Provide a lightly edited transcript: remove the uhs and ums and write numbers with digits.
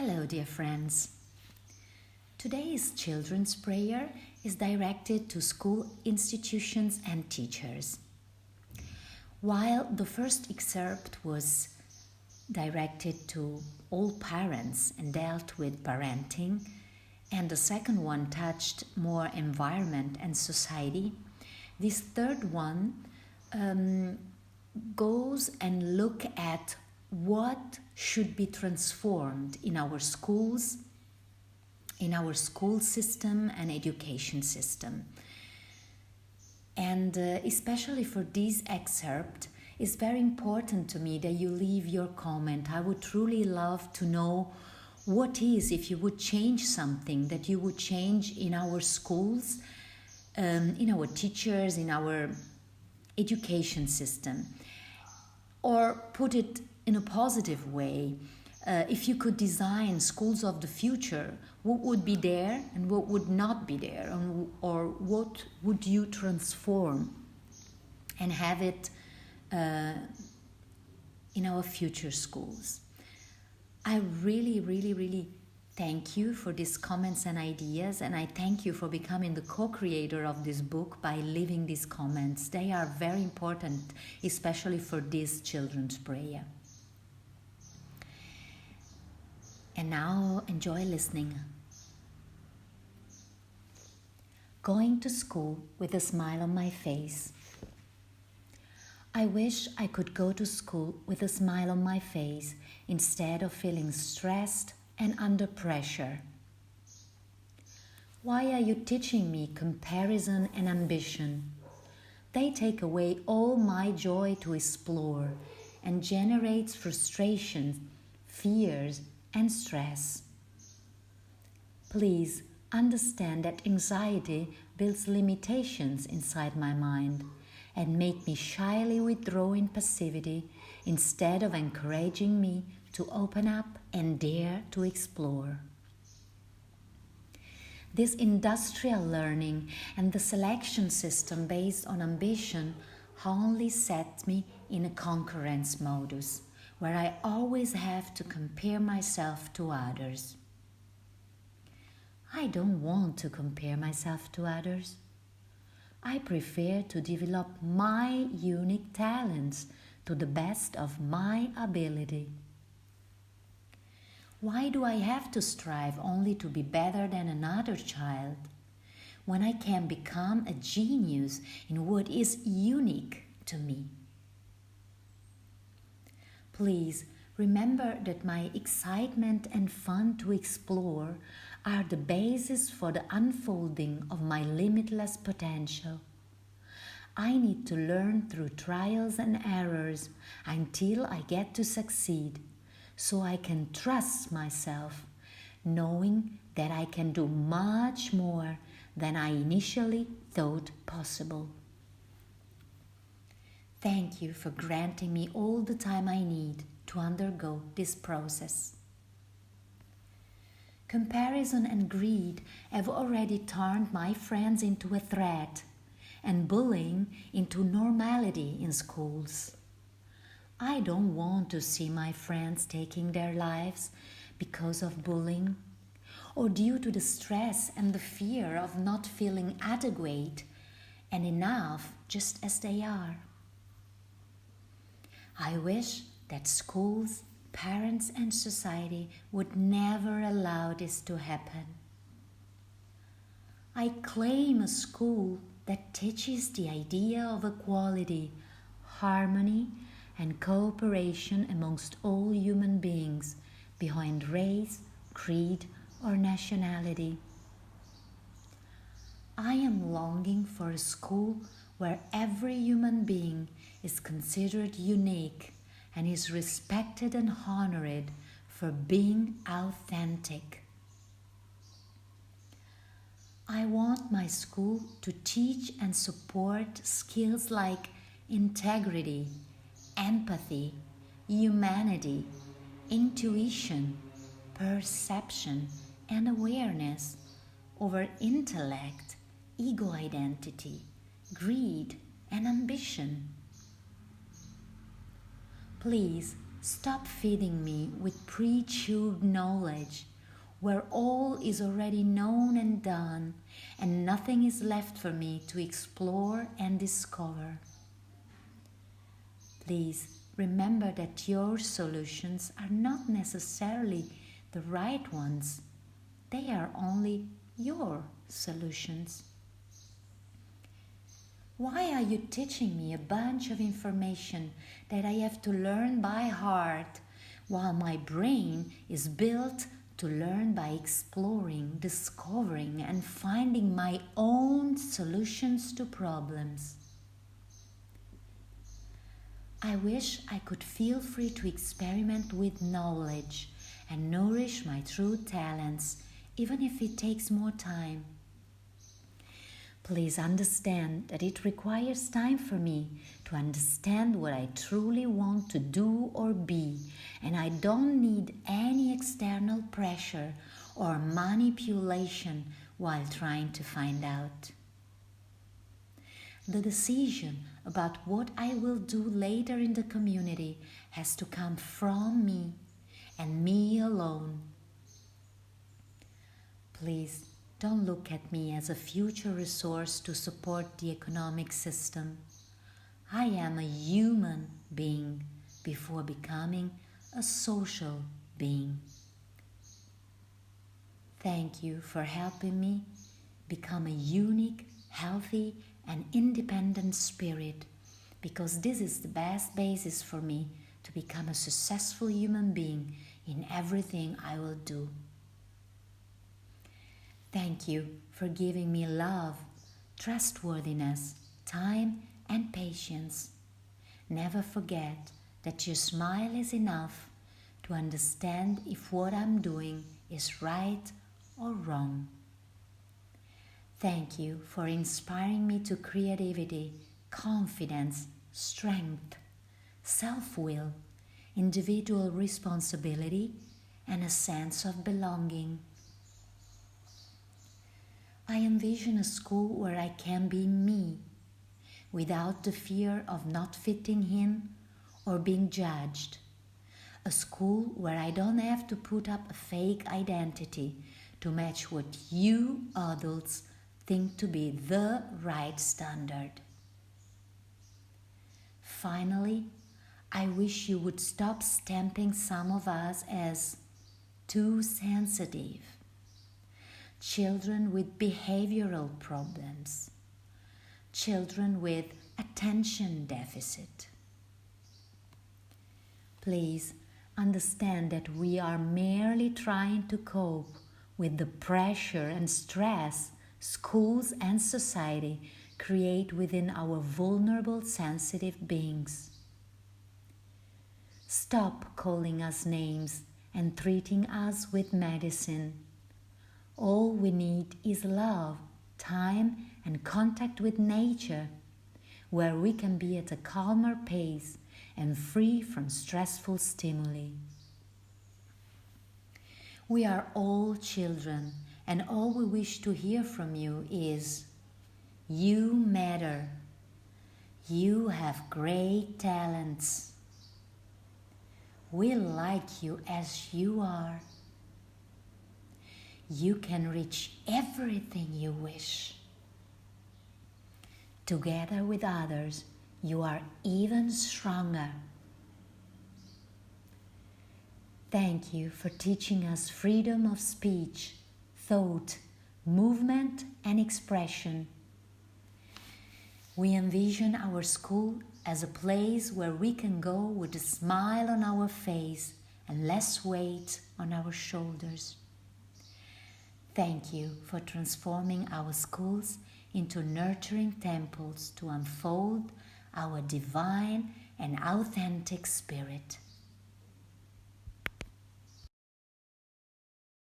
Hello, dear friends. Today's children's prayer is directed to school institutions and teachers. While the first excerpt was directed to all parents and dealt with parenting, and the second one touched more environment and society, this third one goes and look at what should be transformed in our schools, in our school system and education system. And especially for this excerpt, it's very important to me that you leave your comment. I would truly love to know what is, if you would change something, that you would change in our schools, in our teachers, in our education system. Or put it in a positive way, if you could design schools of the future, what would be there and what would not be there, or what would you transform and have it in our future schools? I really thank you for these comments and ideas, and I thank you for becoming the co-creator of this book by leaving these comments. They are very important, especially for this children's prayer. And now enjoy listening. Going to school with a smile on my face. I wish I could go to school with a smile on my face instead of feeling stressed and under pressure. Why are you teaching me comparison and ambition? They take away all my joy to explore and generates frustrations, fears, and stress. Please understand that anxiety builds limitations inside my mind and make me shyly withdraw in passivity instead of encouraging me to open up and dare to explore. This industrial learning and the selection system based on ambition only set me in a concurrence modus, where I always have to compare myself to others. I don't want to compare myself to others. I prefer to develop my unique talents to the best of my ability. Why do I have to strive only to be better than another child, when I can become a genius in what is unique to me? Please remember that my excitement and fun to explore are the basis for the unfolding of my limitless potential. I need to learn through trials and errors until I get to succeed, so I can trust myself, knowing that I can do much more than I initially thought possible. Thank you for granting me all the time I need to undergo this process. Comparison and greed have already turned my friends into a threat and bullying into normality in schools. I don't want to see my friends taking their lives because of bullying or due to the stress and the fear of not feeling adequate and enough just as they are. I wish that schools, parents, and society would never allow this to happen. I claim a school that teaches the idea of equality, harmony, and cooperation amongst all human beings behind race, creed, or nationality. I am longing for a school where every human being is considered unique and is respected and honored for being authentic. I want my school to teach and support skills like integrity, empathy, humanity, intuition, perception, and awareness over intellect, ego identity, greed, and ambition. Please Stop feeding me with pre-chewed knowledge, where all is already known and done, and nothing is left for me to explore and discover. Please remember that your solutions are not necessarily the right ones. They are only your solutions. Why are you teaching me a bunch of information that I have to learn by heart, while my brain is built to learn by exploring, discovering, and finding my own solutions to problems? I wish I could feel free to experiment with knowledge and nourish my true talents, even if it takes more time. Please understand that it requires time for me to understand what I truly want to do or be, and I don't need any external pressure or manipulation while trying to find out. The decision about what I will do later in the community has to come from me and me alone. Please don't look at me as a future resource to support the economic system. I am a human being before becoming a social being. Thank you for helping me become a unique, healthy, and independent spirit, because this is the best basis for me to become a successful human being in everything I will do. Thank you for giving me love, trustworthiness, time, and patience. Never forget that your smile is enough to understand if what I'm doing is right or wrong. Thank you for inspiring me to creativity, confidence, strength, self-will, individual responsibility, and a sense of belonging. I envision a school where I can be me, without the fear of not fitting in or being judged. A school where I don't have to put up a fake identity to match what you adults think to be the right standard. Finally, I wish you would stop stamping some of us as too sensitive, children with behavioral problems, children with attention deficit. Please understand that we are merely trying to cope with the pressure and stress schools and society create within our vulnerable, sensitive beings. Stop calling us names and treating us with medicine. All we need is love, time, and contact with nature, where we can be at a calmer pace and free from stressful stimuli. We are all children, and all we wish to hear from you is, you matter. You have great talents. We like you as you are. You can reach everything you wish. Together with others, you are even stronger. Thank you for teaching us freedom of speech, thought, movement, and expression. We envision our school as a place where we can go with a smile on our face and less weight on our shoulders. Thank you for transforming our schools into nurturing temples to unfold our divine and authentic spirit.